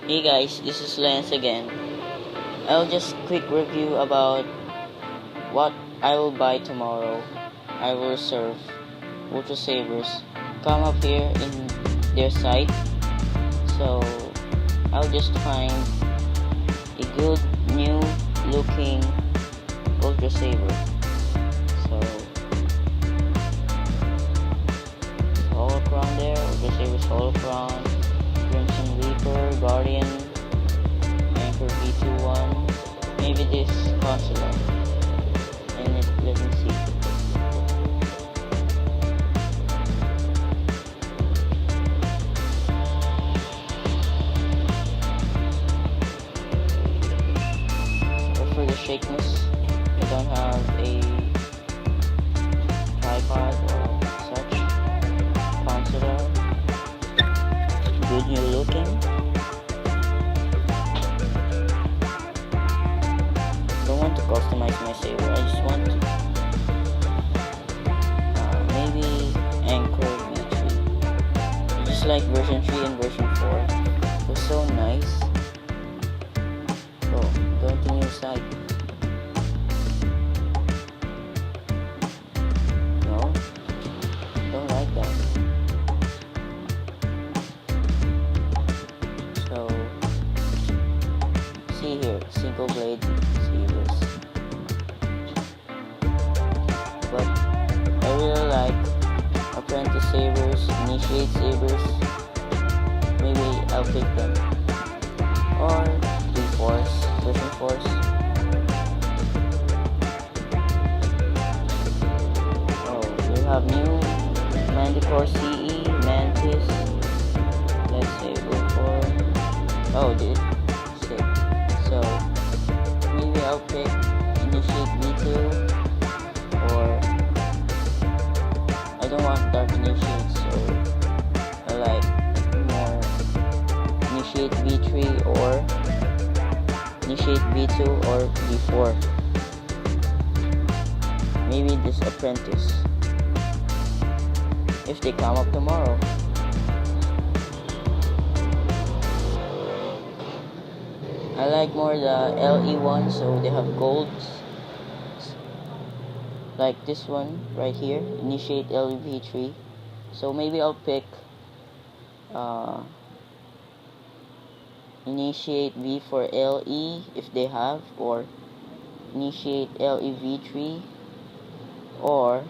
Hey guys, this is Lance again. I'll just quick review about what I will buy tomorrow. I will reserve Ultra Savers. Come up here in their site. So I'll just find a good new looking Ultra Saver. So Holocron there, Ultra Savers Holocron, Crimson Reaper, Guardian, Anchor V21, maybe this Consular, and let me see. But for the shakiness, I don't have a tripod or such. Consular, good new looking. Don't want to customize my saver. I just want maybe Anchor V3. Just like version 3 and version 4. It was so nice. Oh, going to new site. No, don't like that. So see here, single blade savers. But I really like Apprentice Savers, Initiate Savers. Maybe I'll pick them. Or V-Force, Version Force. Oh, we have new Manticore CE, Mantis. Let's say go for. Oh, dude. Sick. So, maybe I'll pick Initiate V2. Or I don't want Dark Initiate, so I like more Initiate V3 or Initiate V2 or V4. Maybe this Apprentice if they come up tomorrow. I like more the LE one, so they have golds. Like this one right here, Initiate LV3. So maybe I'll pick Initiate V for LE if they have, or Initiate LEV3, or